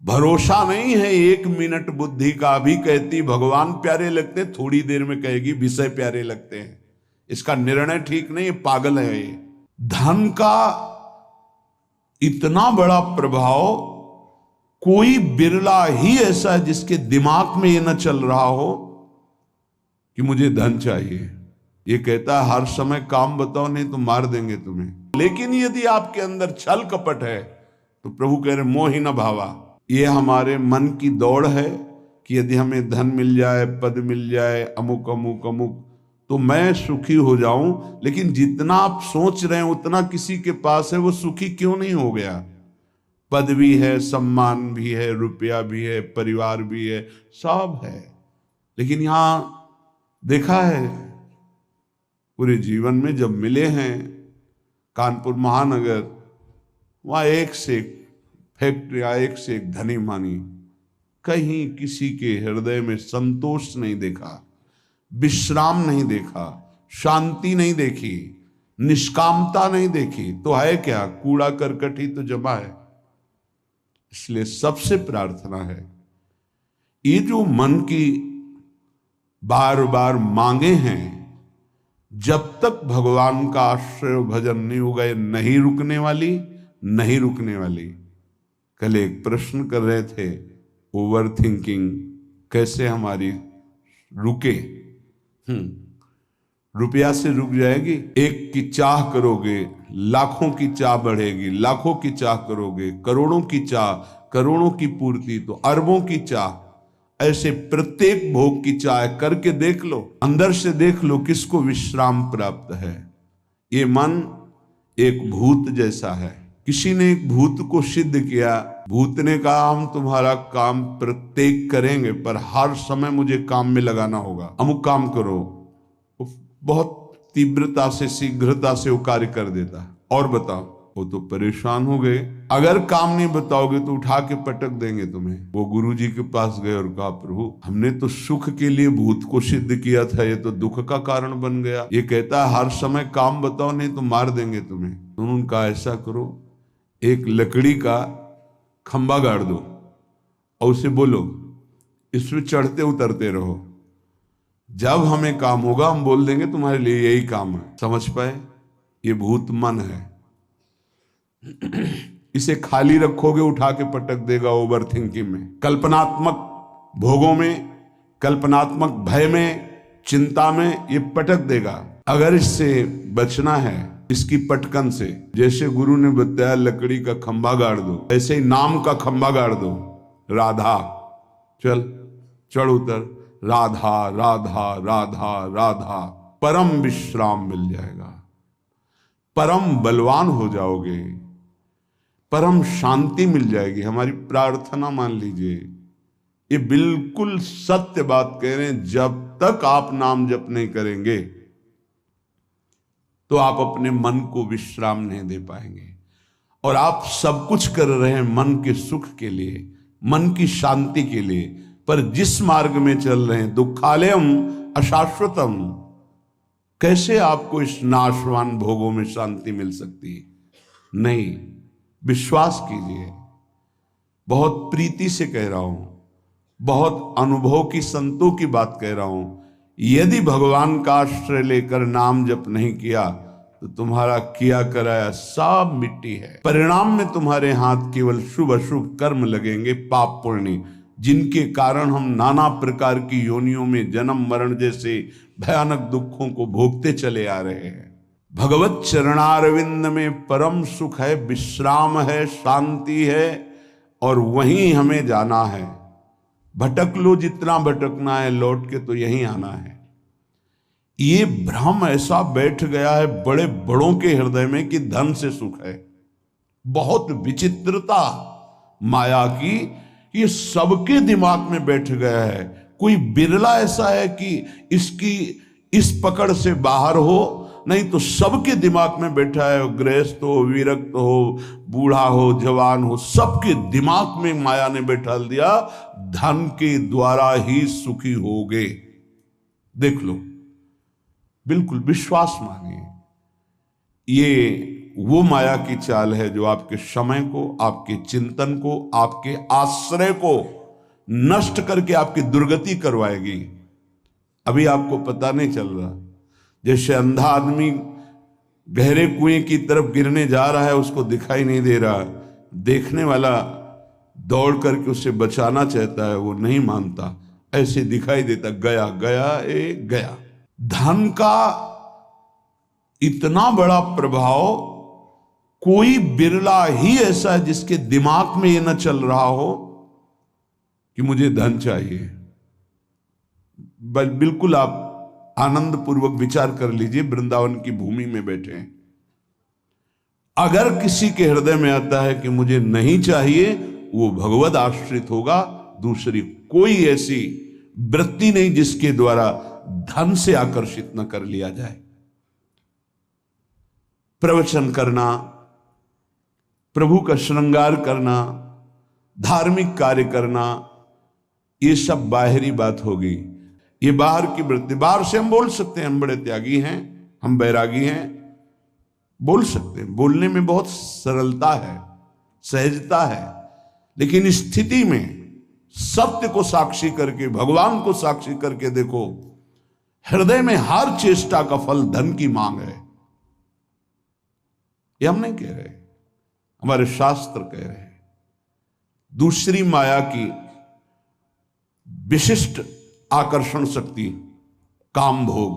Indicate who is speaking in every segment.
Speaker 1: भरोसा नहीं है 1 मिनट बुद्धि का भी। कहती भगवान प्यारे लगते, थोड़ी देर में कहेगी विषय प्यारे लगते हैं। इसका निर्णय ठीक नहीं, पागल है ये। धन का इतना बड़ा प्रभाव, कोई बिरला ही ऐसा है जिसके दिमाग में ये न चल रहा हो कि मुझे धन चाहिए। ये कहता है हर समय काम बताओ नहीं तो मार देंगे तुम्हें। लेकिन यदि आपके अंदर छल कपट है तो प्रभु कह रहे मोह ही न भावा। ये हमारे मन की दौड़ है कि यदि हमें धन मिल जाए, पद मिल जाए, अमुक अमुक अमुक, तो मैं सुखी हो जाऊं। लेकिन जितना आप सोच रहे हैं उतना किसी के पास है, वो सुखी क्यों नहीं हो गया? पद भी है, सम्मान भी है, रुपया भी है, परिवार भी है, सब है। लेकिन यहां देखा है पूरे जीवन में जब मिले हैं कानपुर महानगर, वहां एक से एक फैक्ट्रियां, एक से एक धनी मानी, कहीं किसी के हृदय में संतोष नहीं देखा, विश्राम नहीं देखा, शांति नहीं देखी, निष्कामता नहीं देखी। तो है क्या? कूड़ा करकट ही तो जमा है। इसलिए सबसे प्रार्थना है, ये जो मन की बार बार मांगे हैं, जब तक भगवान का आश्रय भजन नहीं होगा, ये नहीं रुकने वाली, नहीं रुकने वाली। कल एक प्रश्न कर रहे थे, ओवर थिंकिंग कैसे हमारी रुके। रुपया से रुक जाएगी? एक की चाह करोगे, लाखों की चाह बढ़ेगी, लाखों की चाह करोगे, करोड़ों की चाह, करोड़ों की पूर्ति, तो अरबों की चाह। ऐसे प्रत्येक भोग की चाह करके देख लो, अंदर से देख लो किसको विश्राम प्राप्त है। ये मन एक भूत जैसा है। किसी ने एक भूत को सिद्ध किया, भूत ने कहा हम तुम्हारा काम प्रत्येक करेंगे, पर हर समय मुझे काम में लगाना होगा, अमुक काम करो। बहुत तीव्रता से, शीघ्रता से वो कार्य कर देता है। और बताओ, वो तो परेशान हो गए। अगर काम नहीं बताओगे तो उठा के पटक देंगे तुम्हें। वो गुरुजी के पास गए और कहा प्रभु हमने तो सुख के लिए भूत को सिद्ध किया था, ये तो दुख का कारण बन गया। ये कहता है हर समय काम बताओ नहीं तो मार देंगे तुम्हें। तो उन्होंने कहा ऐसा करो, एक लकड़ी का खंबा गाड़ दो और उसे बोलो इसमें चढ़ते उतरते रहो, जब हमें काम होगा हम बोल देंगे तुम्हारे लिए यही काम है। समझ पाए? ये भूत मन है। इसे खाली रखोगे उठा के पटक देगा ओवर थिंकिंग में, कल्पनात्मक भोगों में, कल्पनात्मक भय में, चिंता में ये पटक देगा। अगर इससे बचना है, इसकी पटकन से, जैसे गुरु ने बताया लकड़ी का खंबा गाड़ दो, ऐसे ही नाम का खंबा गाड़ दो। राधा, चल चढ़ उतर, राधा राधा राधा राधा, परम विश्राम मिल जाएगा, परम बलवान हो जाओगे, परम शांति मिल जाएगी। हमारी प्रार्थना मान लीजिए, ये बिल्कुल सत्य बात कह रहे हैं। जब तक आप नाम जप नहीं करेंगे तो आप अपने मन को विश्राम नहीं दे पाएंगे। और आप सब कुछ कर रहे हैं मन के सुख के लिए, मन की शांति के लिए, पर जिस मार्ग में चल रहे हैं दुखालयम अशाश्वतम, कैसे आपको इस नाशवान भोगों में शांति मिल सकती है? नहीं। विश्वास कीजिए, बहुत प्रीति से कह रहा हूं, बहुत अनुभव की, संतों की बात कह रहा हूं। यदि भगवान का आश्रय लेकर नाम जप नहीं किया तो तुम्हारा किया कराया सब मिट्टी है। परिणाम में तुम्हारे हाथ केवल शुभ अशुभ कर्म लगेंगे, पाप पुण्य, जिनके कारण हम नाना प्रकार की योनियों में जन्म मरण जैसे भयानक दुखों को भोगते चले आ रहे हैं। भगवत चरणारविंद में परम सुख है, विश्राम है, शांति है, और वहीं हमें जाना है। भटक लो जितना भटकना है, लौट के तो यहीं आना है। ये भ्रम ऐसा बैठ गया है बड़े बड़ों के हृदय में कि धन से सुख है। बहुत विचित्रता माया की, ये सबके दिमाग में बैठ गया है। कोई बिरला ऐसा है कि इसकी इस पकड़ से बाहर हो, नहीं तो सबके दिमाग में बैठा है। गृहस्थ हो, विरक्त हो, बूढ़ा हो, जवान हो, सबके दिमाग में माया ने बैठा दिया धन के द्वारा ही सुखी होगे। देख लो, बिल्कुल विश्वास मानिए। ये वो माया की चाल है जो आपके समय को, आपके चिंतन को, आपके आश्रय को नष्ट करके आपकी दुर्गति करवाएगी। अभी आपको पता नहीं चल रहा। जैसे अंधा आदमी गहरे कुएं की तरफ गिरने जा रहा है, उसको दिखाई नहीं दे रहा, देखने वाला दौड़ करके उसे बचाना चाहता है, वो नहीं मानता, ऐसे दिखाई देता, गया गया गया। धन का इतना बड़ा प्रभाव, कोई बिरला ही ऐसा है जिसके दिमाग में ये न चल रहा हो कि मुझे धन चाहिए। बिल्कुल आप आनंद पूर्वक विचार कर लीजिए, वृंदावन की भूमि में बैठे हैं, अगर किसी के हृदय में आता है कि मुझे नहीं चाहिए, वो भगवद आश्रित होगा। दूसरी कोई ऐसी वृत्ति नहीं जिसके द्वारा धन से आकर्षित न कर लिया जाए। प्रवचन करना, प्रभु का श्रृंगार करना, धार्मिक कार्य करना, ये सब बाहरी बात होगी। ये बाहर की वृत्ति, बाहर से हम बोल सकते हैं हम बड़े त्यागी हैं, हम बैरागी हैं, बोल सकते हैं, बोलने में बहुत सरलता है, सहजता है, लेकिन स्थिति में सत्य को साक्षी करके, भगवान को साक्षी करके देखो, हृदय में हर चेष्टा का फल धन की मांग है। ये हम नहीं कह रहे, हमारे शास्त्र कह रहे हैं। दूसरी माया की विशिष्ट आकर्षण शक्ति काम भोग,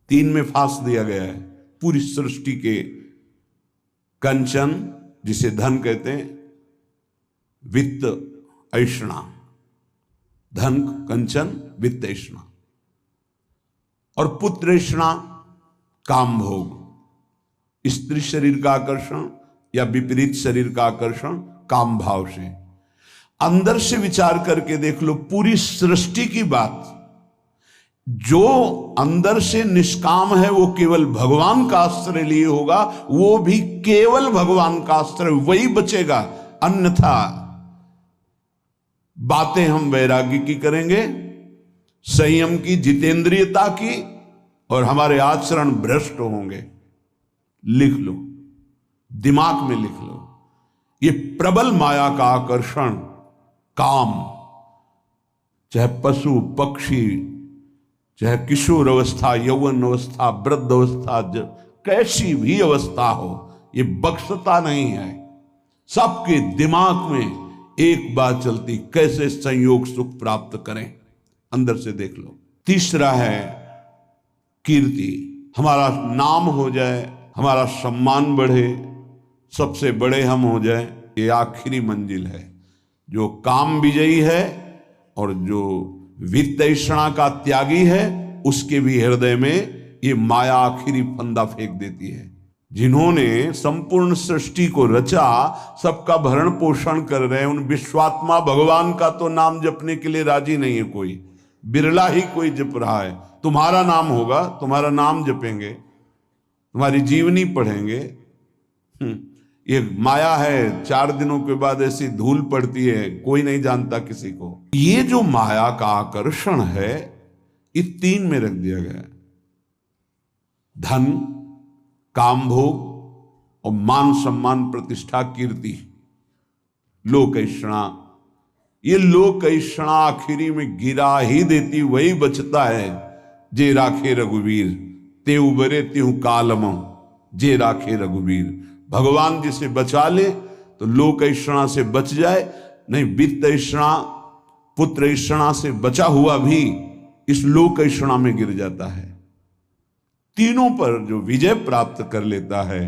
Speaker 1: 3 में फांस दिया गया है। पूरी सृष्टि के कंचन, जिसे धन कहते हैं, वित्त ऐषणा, धन कंचन वित्त ऐषणा, और पुत्र ऐषणा काम भोग, स्त्री शरीर का आकर्षण या विपरीत शरीर का आकर्षण काम भाव से। अंदर से विचार करके देख लो, पूरी सृष्टि की बात, जो अंदर से निष्काम है वो केवल भगवान का आश्रय लिए होगा, वो भी केवल भगवान का आश्रय, वही बचेगा। अन्यथा बातें हम वैराग्य की करेंगे, संयम की, जितेंद्रियता की, और हमारे आचरण भ्रष्ट होंगे। लिख लो, दिमाग में लिख लो, ये प्रबल माया का आकर्षण काम, चाहे पशु पक्षी, चाहे किशोर अवस्था, यौवन अवस्था, वृद्ध अवस्था, कैसी भी अवस्था हो, ये बख्शता नहीं है। सबके दिमाग में एक बात चलती, कैसे संयोग सुख प्राप्त करें, अंदर से देख लो। तीसरा है कीर्ति, हमारा नाम हो जाए, हमारा सम्मान बढ़े, सबसे बड़े हम हो जाए, ये आखिरी मंजिल है। जो काम विजयी है और जो वित्तैषणा का त्यागी है, उसके भी हृदय में ये माया आखिरी फंदा फेंक देती है। जिन्होंने संपूर्ण सृष्टि को रचा, सबका भरण पोषण कर रहे हैं, उन विश्वात्मा भगवान का तो नाम जपने के लिए राजी नहीं है कोई, बिरला ही कोई जप रहा है। तुम्हारा नाम होगा, तुम्हारा नाम जपेंगे, तुम्हारी जीवनी पढ़ेंगे। ये माया है, 4 दिनों के बाद ऐसी धूल पड़ती है, कोई नहीं जानता किसी को। ये जो माया का आकर्षण है, ये 3 में रख दिया गया है, धन, काम भोग और मान सम्मान प्रतिष्ठा कीर्ति, लोक ऐषणा। ये लोक ऐषणा आखिरी में गिरा ही देती, वही बचता है। जे राखे रघुवीर ते उबरे त्यू कालम, जे राखे रघुवीर। भगवान जिसे बचा ले तो लोक ऐषणा से बच जाए, नहीं वित्त ऐषणा, पुत्र ऐषणा से बचा हुआ भी इस लोक ऐषणा में गिर जाता है। तीनों पर जो विजय प्राप्त कर लेता है,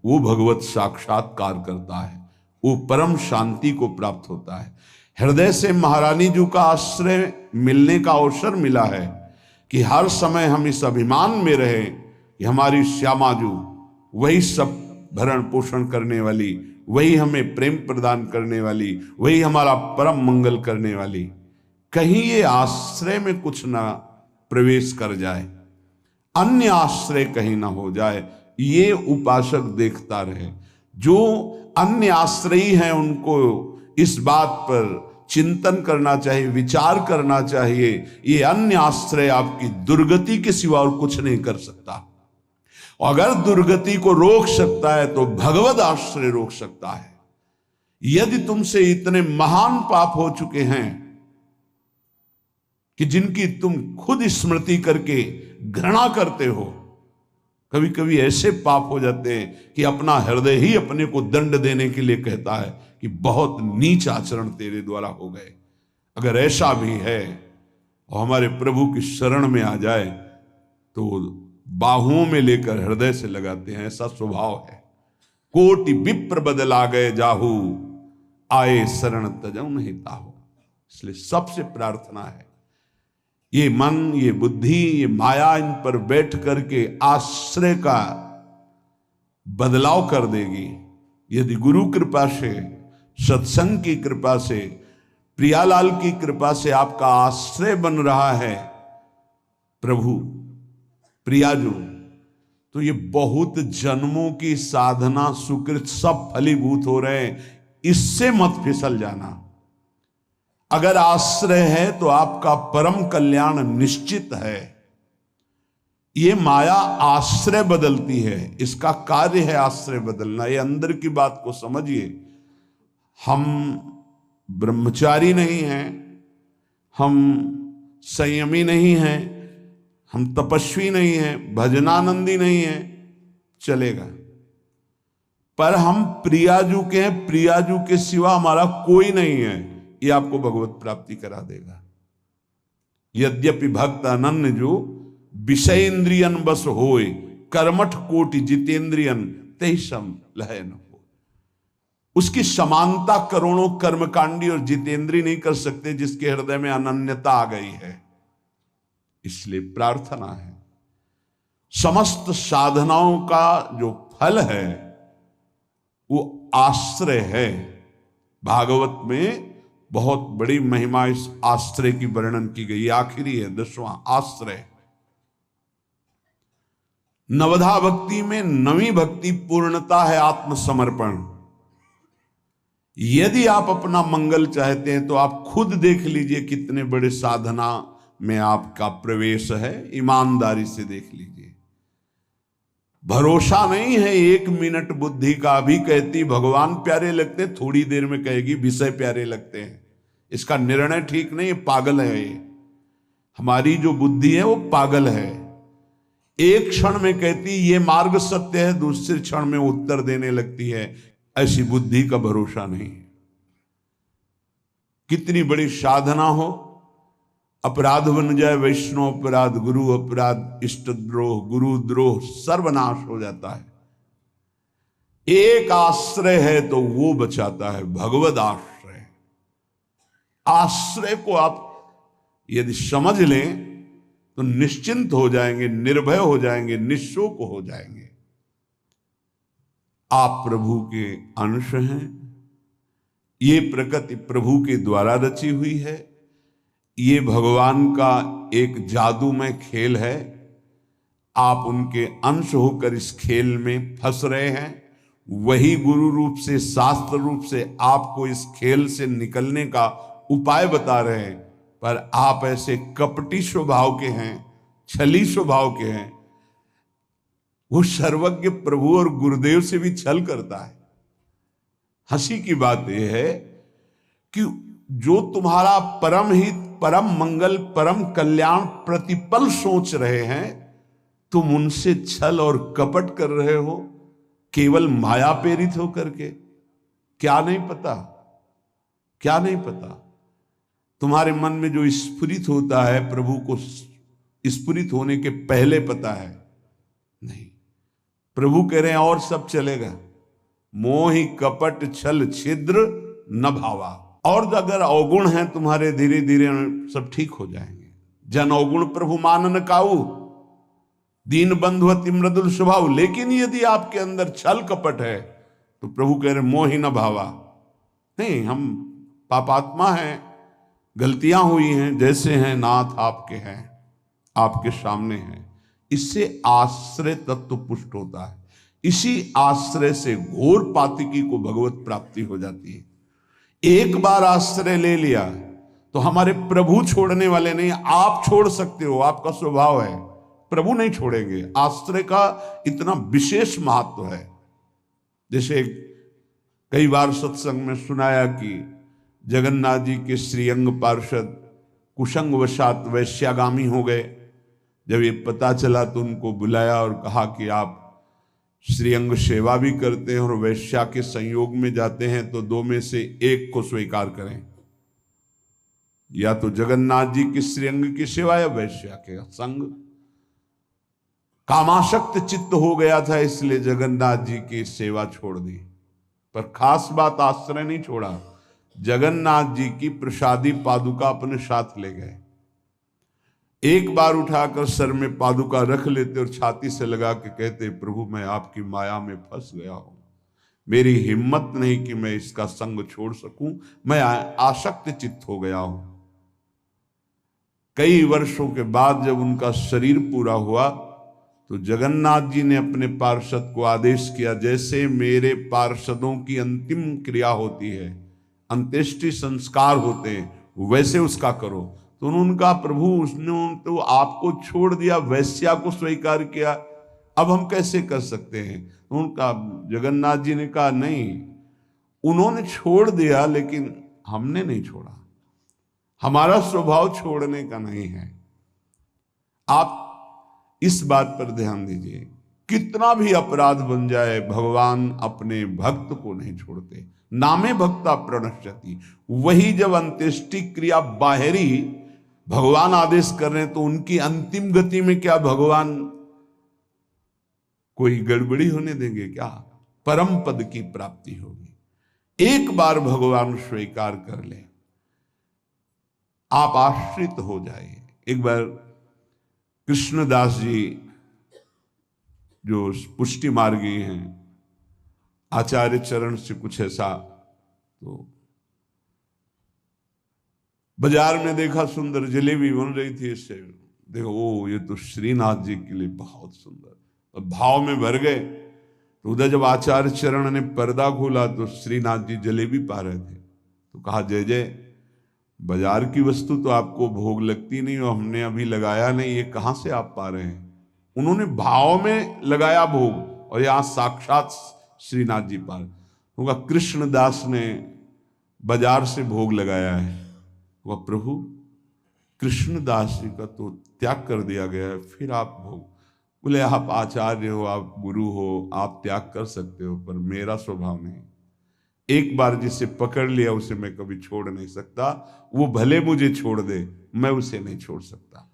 Speaker 1: वो भगवत साक्षात्कार करता है, वो परम शांति को प्राप्त होता है। हृदय से महारानी जी का आश्रय मिलने का अवसर मिला है कि हर समय हम इस अभिमान में रहे कि हमारी श्यामा जी वही सब भरण पोषण करने वाली, वही हमें प्रेम प्रदान करने वाली, वही हमारा परम मंगल करने वाली। कहीं ये आश्रय में कुछ ना प्रवेश कर जाए, अन्य आश्रय कहीं ना हो जाए, ये उपासक देखता रहे। जो अन्य आश्रयी हैं उनको इस बात पर चिंतन करना चाहिए, विचार करना चाहिए, ये अन्य आश्रय आपकी दुर्गति के सिवा और कुछ नहीं कर सकता। अगर दुर्गति को रोक सकता है तो भगवद आश्रय रोक सकता है। यदि तुमसे इतने महान पाप हो चुके हैं कि जिनकी तुम खुद स्मृति करके घृणा करते हो, कभी कभी ऐसे पाप हो जाते हैं कि अपना हृदय ही अपने को दंड देने के लिए कहता है कि बहुत नीच आचरण तेरे द्वारा हो गए। अगर ऐसा भी है और हमारे प्रभु की शरण में आ जाए तो बाहुओं में लेकर हृदय से लगाते हैं, ऐसा स्वभाव है। कोटि विप्र बदला गए जाहू, आए शरण तजऊ नहीं ताहू। इसलिए सबसे प्रार्थना है, ये मन, ये बुद्धि, ये माया इन पर बैठ करके आश्रय का बदलाव कर देगी। यदि गुरु कृपा से, सत्संग की कृपा से, प्रियालाल की कृपा से आपका आश्रय बन रहा है प्रभु प्रियाजू, तो ये बहुत जन्मों की साधना सुकृत सब फलीभूत हो रहे हैं। इससे मत फिसल जाना। अगर आश्रय है तो आपका परम कल्याण निश्चित है। ये माया आश्रय बदलती है, इसका कार्य है आश्रय बदलना। ये अंदर की बात को समझिए। हम ब्रह्मचारी नहीं हैं, हम संयमी नहीं हैं, हम तपस्वी नहीं हैं, भजनानंदी नहीं हैं, चलेगा। पर हम प्रियाजू के हैं, प्रियाजू के सिवा हमारा कोई नहीं है, ये आपको भगवत प्राप्ति करा देगा। यद्यपि भक्त अनन्य जो विषय इंद्रियन बस होए, कर्मठ कोटि जितेंद्रियन तेहि सम लहै न हो। उसकी समानता करोड़ों कर्मकांडी और जितेंद्री नहीं कर सकते जिसके हृदय में अनन्यता आ गई है। इसलिए प्रार्थना है, समस्त साधनाओं का जो फल है वो आश्रय है। भागवत में बहुत बड़ी महिमा इस आश्रय की वर्णन की गई। आखिरी है 10वां आश्रय। नवधा भक्ति में 9वीं भक्ति पूर्णता है आत्मसमर्पण। यदि आप अपना मंगल चाहते हैं तो आप खुद देख लीजिए कितने बड़े साधना में आपका प्रवेश है, ईमानदारी से देख लीजिए। भरोसा नहीं है 1 मिनट बुद्धि का भी कहती भगवान प्यारे लगते, थोड़ी देर में कहेगी विषय प्यारे लगते हैं। इसका निर्णय ठीक नहीं, पागल है ये। हमारी जो बुद्धि है वो पागल है। एक क्षण में कहती ये मार्ग सत्य है, दूसरे क्षण में उत्तर देने लगती है। ऐसी बुद्धि का भरोसा नहीं। कितनी बड़ी साधना हो, अपराध बन जाए, वैष्णव अपराध, गुरु अपराध, इष्ट द्रोह, गुरु द्रोह, सर्वनाश हो जाता है। एक आश्रय है तो वो बचाता है, भगवद आश्रय। आश्रय को आप यदि समझ लें तो निश्चिंत हो जाएंगे, निर्भय हो जाएंगे, निःशोक हो जाएंगे। आप प्रभु के अंश हैं। ये प्रकृति प्रभु के द्वारा रची हुई है। ये भगवान का एक जादूमय खेल है। आप उनके अंश होकर इस खेल में फंस रहे हैं। वही गुरु रूप से, शास्त्र रूप से आपको इस खेल से निकलने का उपाय बता रहे हैं। पर आप ऐसे कपटी स्वभाव के हैं, छली स्वभाव के हैं। वो सर्वज्ञ प्रभु और गुरुदेव से भी छल करता है। हंसी की बात यह है कि जो तुम्हारा परम हित, परम मंगल, परम कल्याण प्रतिपल सोच रहे हैं, तुम उनसे छल और कपट कर रहे हो, केवल माया प्रेरित होकर के। क्या नहीं पता, क्या नहीं पता। तुम्हारे मन में जो स्फुरित होता है प्रभु को स्फुरित होने के पहले पता है नहीं। प्रभु कह रहे हैं और सब चलेगा। मोहि कपट छल छिद्र न भावा। और अगर अवगुण है तुम्हारे, धीरे धीरे सब ठीक हो जाएंगे। जन अवगुण प्रभु मानन काऊ, दीन बंधु अति मृदुल स्वभाव। लेकिन यदि आपके अंदर छल कपट है तो प्रभु कह रहे मोहि न भावा। नहीं, हम पापात्मा हैं, गलतियां हुई हैं, जैसे हैं नाथ आपके हैं, आपके सामने हैं। इससे आश्रय तत्व पुष्ट होता है। इसी आश्रय से घोर पातिकी को भगवत प्राप्ति हो जाती है। एक बार आश्रय ले लिया तो हमारे प्रभु छोड़ने वाले नहीं, आप छोड़ सकते हो, आपका स्वभाव है। प्रभु नहीं छोड़ेंगे। आश्रय का इतना विशेष महत्व है। जैसे कई बार सत्संग में सुनाया कि जगन्नाथ जी के श्रीअंग पार्षद कुसंगवशात वैश्यागामी हो गए। जब ये पता चला तो उनको बुलाया और कहा कि आप श्रीअंग सेवा भी करते हैं और वैश्या के संयोग में जाते हैं, तो दो में से एक को स्वीकार करें, या तो जगन्नाथ जी के श्रीअंग की सेवा या वैश्या के संग। कामासक्त चित्त हो गया था, इसलिए जगन्नाथ जी की सेवा छोड़ दी। पर खास बात, आश्रय नहीं छोड़ा, जगन्नाथ जी की प्रसादी पादुका अपने साथ ले गए। एक बार उठाकर सर में पादुका रख लेते और छाती से लगा के कहते, प्रभु मैं आपकी माया में फंस गया हूं, मेरी हिम्मत नहीं कि मैं इसका संग छोड़ सकूं, मैं आसक्त चित्त हो गया हूं। कई वर्षों के बाद जब उनका शरीर पूरा हुआ तो जगन्नाथ जी ने अपने पार्षद को आदेश किया, जैसे मेरे पार्षदों की अंतिम क्रिया होती है, अंत्येष्टि संस्कार होते हैं, वैसे उसका करो। तो उन्होंने कहा, प्रभु उसने तो आपको छोड़ दिया, वैश्या को स्वीकार किया, अब हम कैसे कर सकते हैं? तो उनका जगन्नाथ जी ने कहा, नहीं, उन्होंने छोड़ दिया लेकिन हमने नहीं छोड़ा, हमारा स्वभाव छोड़ने का नहीं है। आप इस बात पर ध्यान दीजिए, कितना भी अपराध बन जाए भगवान अपने भक्त को नहीं छोड़ते। नामे भक्ता प्रणश्यति। वही जब अंत्येष्टि क्रिया बाहरी भगवान आदेश कर रहे हैं तो उनकी अंतिम गति में क्या भगवान कोई गड़बड़ी होने देंगे क्या? परम पद की प्राप्ति होगी। एक बार भगवान स्वीकार कर ले, आप आश्रित हो जाइए। एक बार कृष्णदास जी जो पुष्टि मार्गी हैं, आचार्य चरण से कुछ ऐसा, तो बाजार में देखा सुंदर जलेबी बन रही थी, इससे देखो ओ ये तो श्रीनाथ जी के लिए बहुत सुंदर, और भाव में भर गए। तो उधर जब आचार्य चरण ने पर्दा खोला तो श्रीनाथ जी जलेबी पा रहे थे। तो कहा, जय जय, बाजार की वस्तु तो आपको भोग लगती नहीं और हमने अभी लगाया नहीं, ये कहां से आप पा रहे हैं? उन्होंने भाव में लगाया भोग और यहां साक्षात श्रीनाथ जी पा रहे। होगा कृष्णदास ने बाजार से भोग लगाया है। वह प्रभु कृष्णदास जी का तो त्याग कर दिया गया है, फिर आप भोग? बोले, आप आचार्य हो, आप गुरु हो, आप त्याग कर सकते हो, पर मेरा स्वभाव नहीं। एक बार जिसे पकड़ लिया उसे मैं कभी छोड़ नहीं सकता, वो भले मुझे छोड़ दे, मैं उसे नहीं छोड़ सकता।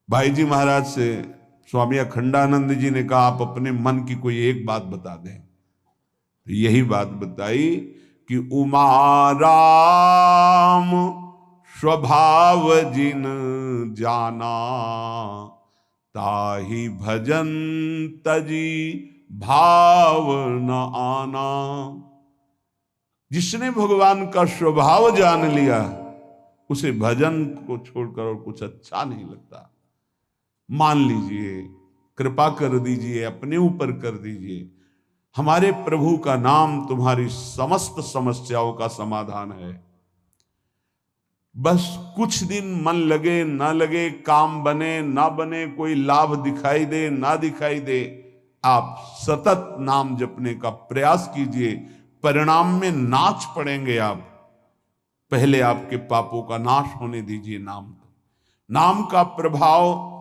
Speaker 1: भाई जी महाराज से स्वामी अखंडानंद जी ने कहा, आप अपने मन की कोई एक बात बता दें। तो यही बात बताई कि उमा राम स्वभाव जिन जाना, ताहि भजन तजी भाव न आना। जिसने भगवान का स्वभाव जान लिया उसे भजन को छोड़कर और कुछ अच्छा नहीं लगता। मान लीजिए, कृपा कर दीजिए, अपने ऊपर कर दीजिए, हमारे प्रभु का नाम तुम्हारी समस्त समस्याओं का समाधान है। बस कुछ दिन मन लगे ना लगे, काम बने ना बने, कोई लाभ दिखाई दे ना दिखाई दे, आप सतत नाम जपने का प्रयास कीजिए। परिणाम में नाच पड़ेंगे आप। पहले आपके पापों का नाश होने दीजिए। नाम का प्रभाव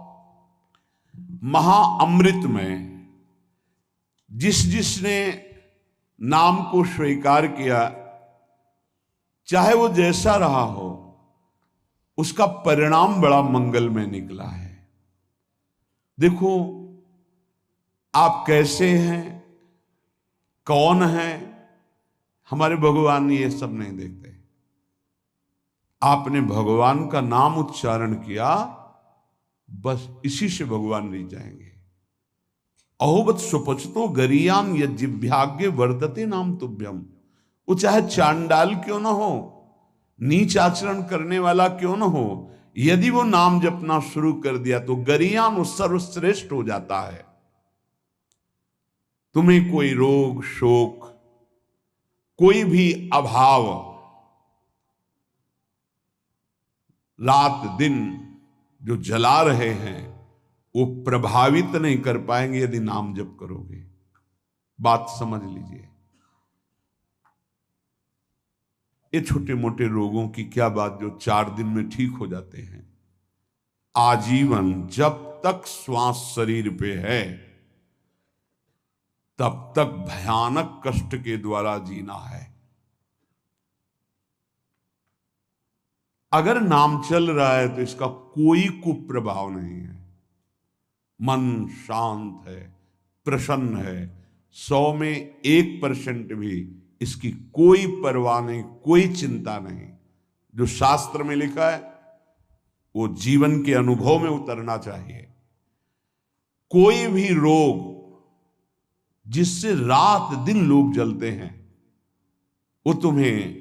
Speaker 1: महाअमृत में, जिसने नाम को स्वीकार किया, चाहे वो जैसा रहा हो, उसका परिणाम बड़ा मंगलमय निकला है। देखो, आप कैसे हैं, कौन हैं, हमारे भगवान ये सब नहीं देखते। आपने भगवान का नाम उच्चारण किया, बस इसी से भगवान नहीं जाएंगे। अहोबत सुपचतो गरियाम यज्जिभ्याग्य वर्तते नाम तुभ्यम। वो चाहे चांडाल क्यों ना हो, नीच आचरण करने वाला क्यों ना हो, यदि वो नाम जपना शुरू कर दिया तो गरियाम सर्वश्रेष्ठ हो जाता है। तुम्हें कोई रोग शोक, कोई भी अभाव रात दिन जो जला रहे हैं वो प्रभावित नहीं कर पाएंगे यदि नाम जप करोगे। बात समझ लीजिए। ये छोटे मोटे रोगों की क्या बात जो 4 दिन में ठीक हो जाते हैं। आजीवन जब तक श्वास शरीर पे है तब तक भयानक कष्ट के द्वारा जीना है। अगर नाम चल रहा है तो इसका कोई कुप्रभाव नहीं है। मन शांत है, प्रसन्न है, 100 में 1% भी इसकी कोई परवाह नहीं, कोई चिंता नहीं। जो शास्त्र में लिखा है वो जीवन के अनुभव में उतरना चाहिए। कोई भी रोग जिससे रात दिन लोग जलते हैं वो तुम्हें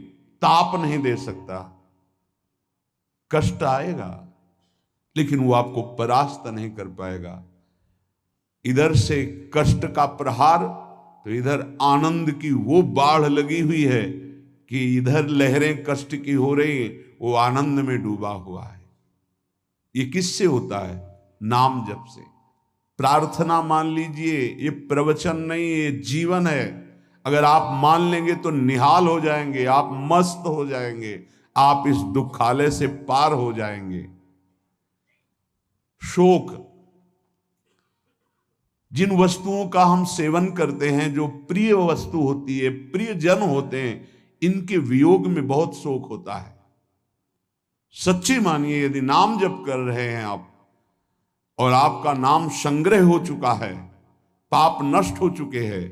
Speaker 1: ताप नहीं दे सकता। कष्ट आएगा लेकिन वो आपको परास्त नहीं कर पाएगा। इधर से कष्ट का प्रहार तो इधर आनंद की वो बाढ़ लगी हुई है कि इधर लहरें कष्ट की हो रही, वो आनंद में डूबा हुआ है। ये किससे होता है? नाम जप से। प्रार्थना मान लीजिए, ये प्रवचन नहीं, ये जीवन है। अगर आप मान लेंगे तो निहाल हो जाएंगे, आप मस्त हो जाएंगे, आप इस दुखालय से पार हो जाएंगे। शोक, जिन वस्तुओं का हम सेवन करते हैं, जो प्रिय वस्तु होती है, प्रिय जन होते हैं, इनके वियोग में बहुत शोक होता है। सच्ची मानिए, यदि नाम जप कर रहे हैं आप और आपका नाम संग्रह हो चुका है, पाप नष्ट हो चुके हैं,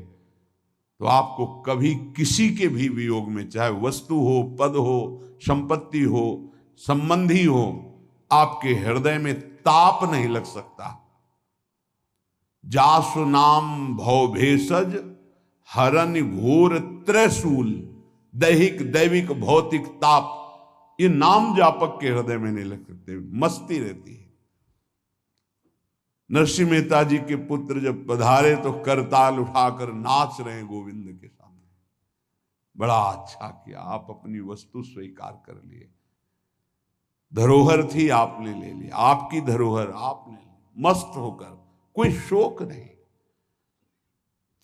Speaker 1: तो आपको कभी किसी के भी वियोग में, चाहे वस्तु हो, पद हो, संपत्ति हो, संबंधी हो, आपके हृदय में ताप नहीं लग सकता। जासु नाम भव भेषज हरन घोर त्रैशूल, दैहिक दैविक भौतिक ताप, ये नाम जापक के हृदय में नहीं लग सकते। मस्ती रहती है। नरसिंह मेहता जी के पुत्र जब पधारे तो करताल उठाकर नाच रहे गोविंद के सामने। बड़ा अच्छा किया, आप अपनी वस्तु स्वीकार कर लिए। धरोहर थी, आपने ले लिया, आपकी धरोहर आपने ली, मस्त होकर, कोई शोक नहीं।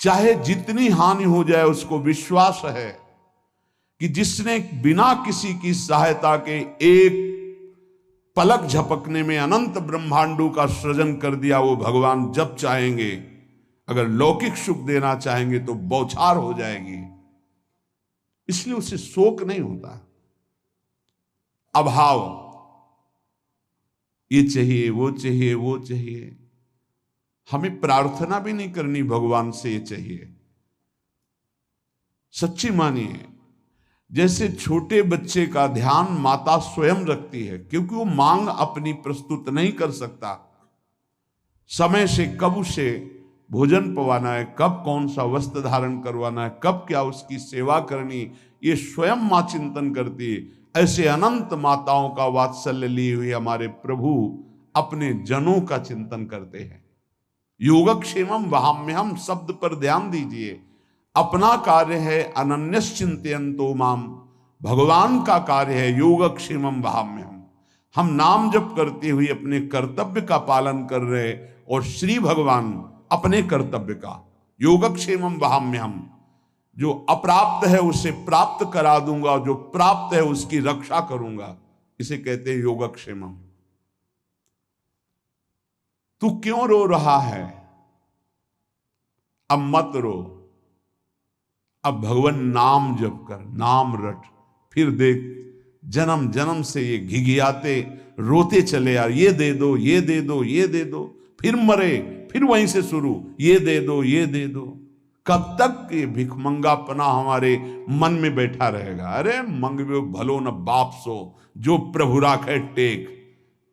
Speaker 1: चाहे जितनी हानि हो जाए, उसको विश्वास है कि जिसने बिना किसी की सहायता के एक पलक झपकने में अनंत ब्रह्मांडों का सृजन कर दिया, वो भगवान जब चाहेंगे, अगर लौकिक सुख देना चाहेंगे तो बौछार हो जाएगी। इसलिए उसे शोक नहीं होता। अभाव, ये चाहिए, वो चाहिए, वो चाहिए। हमें प्रार्थना भी नहीं करनी भगवान से ये चाहिए। सच्ची मानिए, जैसे छोटे बच्चे का ध्यान माता स्वयं रखती है, क्योंकि वो मांग अपनी प्रस्तुत नहीं कर सकता। समय से कब उसे भोजन पवाना है, कब कौन सा वस्त्र धारण करवाना है, कब क्या उसकी सेवा करनी, ये स्वयं मां चिंतन करती है। ऐसे अनंत माताओं का वात्सल्य लिए हुए हमारे प्रभु अपने जनों का चिंतन करते हैं। योगक्षेमम वहाम्यहम शब्द पर ध्यान दीजिए। अपना कार्य है अनन्यश्चिंतयन्तो माम, भगवान का कार्य है योगक्षेमम वहाम्यहम। हम नाम जप करते हुए अपने कर्तव्य का पालन कर रहे, और श्री भगवान अपने कर्तव्य का। योगक्षेमम वहाम्यहम, जो अप्राप्त है उसे प्राप्त करा दूंगा, जो प्राप्त है उसकी रक्षा करूंगा, इसे कहते हैं योगक्षेमम। तू क्यों रो रहा है? अब मत रो, अब भगवान नाम जप कर, नाम रट। फिर देख, जन्म जन्म से ये घिघियाते रोते चले यार, ये दे दो, ये दे दो, ये दे दो, फिर मरे, फिर वहीं से शुरू, ये दे दो, ये दे दो। कब तक ये भिखमंगापना हमारे मन में बैठा रहेगा? अरे मंगवे भलो न बाप सो, जो प्रभु राखे टेक।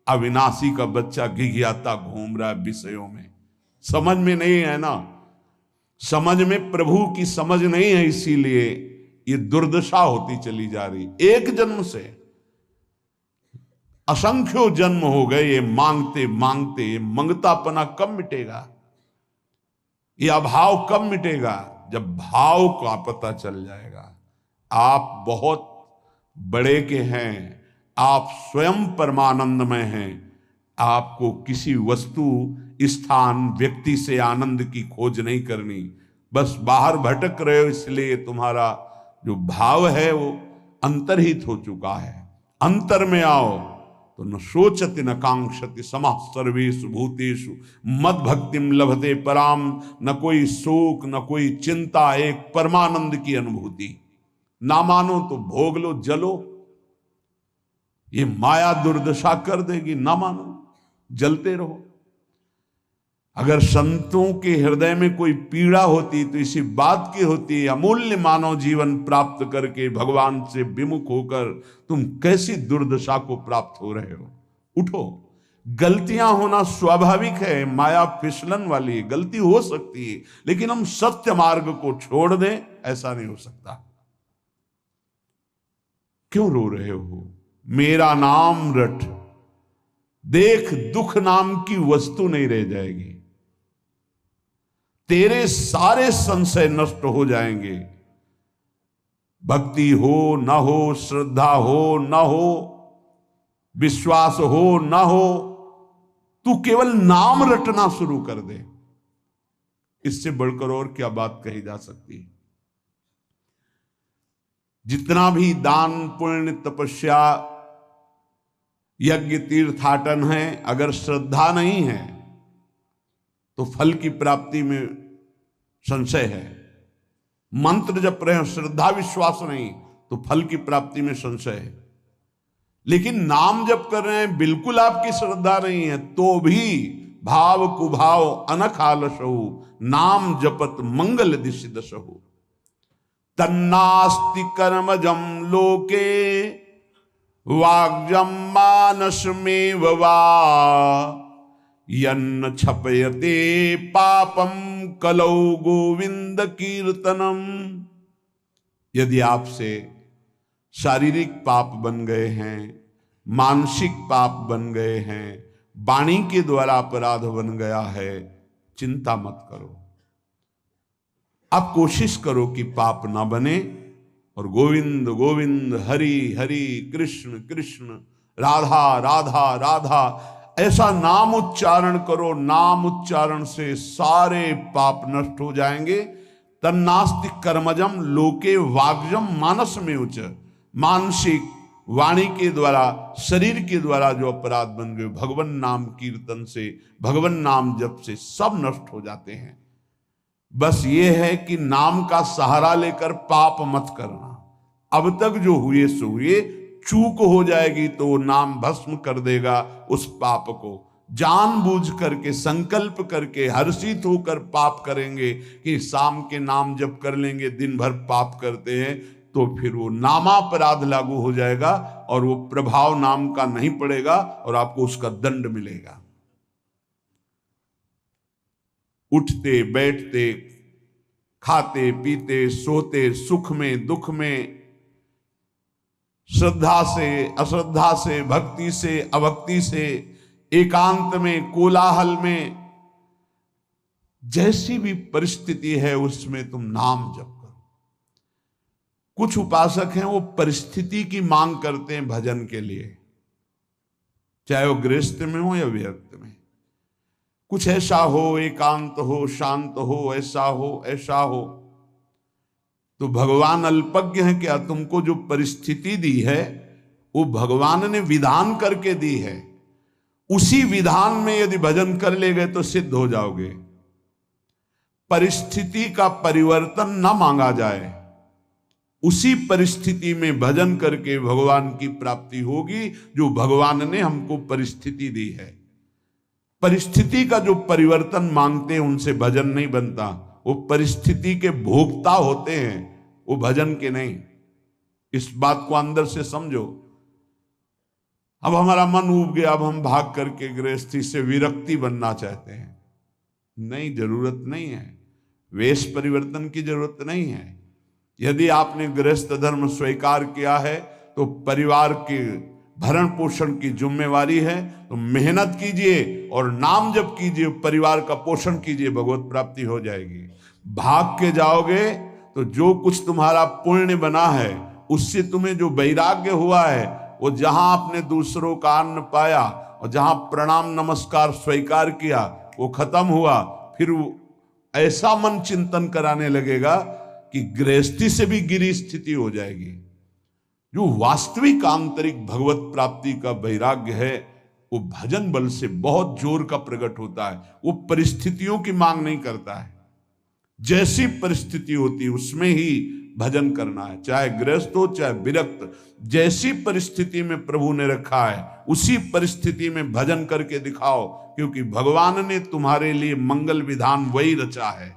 Speaker 1: अविनाशी का बच्चा घिघियाता घूम रहा है विषयों में, समझ में नहीं है ना, समझ में प्रभु की समझ नहीं है, इसीलिए ये दुर्दशा होती चली जा रही। एक जन्म से असंख्यों जन्म हो गए ये मांगते मांगते। ये मंगतापना कब मिटेगा? ये अभाव कब मिटेगा? जब भाव का पता चल जाएगा। आप बहुत बड़े के हैं, आप स्वयं परमानंदमय हैं, आपको किसी वस्तु, स्थान, व्यक्ति से आनंद की खोज नहीं करनी। बस बाहर भटक रहे हो, इसलिए तुम्हारा जो भाव है वो अंतर्हित हो चुका है। अंतर में आओ तो न शोचति न कांक्षति समः सर्वेषु भूतेषु मद भक्तिम लभते पराम। न कोई शोक न कोई चिंता, एक परमानंद की अनुभूति। ना मानो तो भोग लो, जलो, ये माया दुर्दशा कर देगी। ना मानो, जलते रहो। अगर संतों के हृदय में कोई पीड़ा होती तो इसी बात की होती, अमूल्य मानव जीवन प्राप्त करके भगवान से विमुख होकर तुम कैसी दुर्दशा को प्राप्त हो रहे हो। उठो। गलतियां होना स्वाभाविक है, माया फिसलन वाली है, गलती हो सकती है, लेकिन हम सत्य मार्ग को छोड़ दें, ऐसा नहीं हो सकता। क्यों रो रहे हो? मेरा नाम रट, देख दुख नाम की वस्तु नहीं रह जाएगी, तेरे सारे संशय नष्ट हो जाएंगे। भक्ति हो न हो, श्रद्धा हो न हो, विश्वास हो न हो, तू केवल नाम रटना शुरू कर दे। इससे बढ़कर और क्या बात कही जा सकती है। जितना भी दान, पुण्य, तपस्या, यज्ञ, तीर्थाटन है, अगर श्रद्धा नहीं है तो फल की प्राप्ति में संशय है। मंत्र जप रहे हैं, श्रद्धा विश्वास नहीं तो फल की प्राप्ति में संशय है। लेकिन नाम जप कर रहे हैं, बिल्कुल आपकी श्रद्धा नहीं है, तो भी भाव कुभाव अनख आलसहु, नाम जपत मंगल दिशि दशहु। तन्नास्ति कर्मजम लोके वाग्जम मानसमेव वा, यन्न छपयते पापम कलौ गोविंद कीर्तनम। यदि आपसे शारीरिक पाप बन गए हैं, मानसिक पाप बन गए हैं, वाणी के द्वारा अपराध बन गया है, चिंता मत करो। आप कोशिश करो कि पाप ना बने, और गोविंद गोविंद, हरि हरि, कृष्ण कृष्ण, राधा राधा राधा, ऐसा नाम उच्चारण करो। नाम उच्चारण से सारे पाप नष्ट हो जाएंगे। तन्नास्ति कर्मजम लोके वाग्जम मानस में उच्च, मानसिक, वाणी के द्वारा, शरीर के द्वारा जो अपराध बन गए, भगवान नाम कीर्तन से, भगवान नाम जप से सब नष्ट हो जाते हैं। बस ये है कि नाम का सहारा लेकर पाप मत करना। अब तक जो हुए सो हुए, चूक हो जाएगी तो वो नाम भस्म कर देगा उस पाप को। जानबूझ करके, संकल्प करके, हर्षित होकर पाप करेंगे कि शाम के नाम जप कर लेंगे, दिन भर पाप करते हैं, तो फिर वो नामापराध लागू हो जाएगा और वो प्रभाव नाम का नहीं पड़ेगा और आपको उसका दंड मिलेगा। उठते बैठते, खाते पीते, सोते, सुख में दुख में, श्रद्धा से अश्रद्धा से, भक्ति से अभक्ति से, एकांत में, कोलाहल में, जैसी भी परिस्थिति है उसमें तुम नाम जप करो। कुछ उपासक हैं वो परिस्थिति की मांग करते हैं भजन के लिए, चाहे वो गृहस्थ में हो या विरक्त में। कुछ ऐसा हो, एकांत हो, शांत हो, ऐसा हो ऐसा हो। तो भगवान अल्पज्ञ है क्या? तुमको जो परिस्थिति दी है वो भगवान ने विधान करके दी है। उसी विधान में यदि भजन कर ले गए तो सिद्ध हो जाओगे। परिस्थिति का परिवर्तन ना मांगा जाए, उसी परिस्थिति में भजन करके भगवान की प्राप्ति होगी जो भगवान ने हमको परिस्थिति दी है। परिस्थिति का जो परिवर्तन मांगते हैं उनसे भजन नहीं बनता। वो परिस्थिति के भोक्ता होते हैं, वो भजन के नहीं। इस बात को अंदर से समझो। अब हमारा मन ऊब गया, अब हम भाग करके गृहस्थी से विरक्ति बनना चाहते हैं। नहीं, जरूरत नहीं है। वेश परिवर्तन की जरूरत नहीं है। यदि आपने गृहस्थ धर्म स्वीकार किया है तो परिवार के भरण पोषण की जिम्मेवारी है, तो मेहनत कीजिए और नाम जप कीजिए, परिवार का पोषण कीजिए, भगवत प्राप्ति हो जाएगी। भाग के जाओगे तो जो कुछ तुम्हारा पुण्य बना है उससे तुम्हें जो वैराग्य हुआ है, वो जहां आपने दूसरों का अन्न पाया और जहां प्रणाम नमस्कार स्वीकार किया वो खत्म हुआ, फिर वो ऐसा मन चिंतन कराने लगेगा कि गृहस्थी से भी गिरी स्थिति हो जाएगी। जो वास्तविक आंतरिक भगवत प्राप्ति का वैराग्य है वो भजन बल से बहुत जोर का प्रकट होता है। वो परिस्थितियों की मांग नहीं करता है, जैसी परिस्थिति होती है उसमें ही भजन करना है, चाहे गृहस्थ हो चाहे विरक्त। जैसी परिस्थिति में प्रभु ने रखा है उसी परिस्थिति में भजन करके दिखाओ, क्योंकि भगवान ने तुम्हारे लिए मंगल विधान वही रचा है।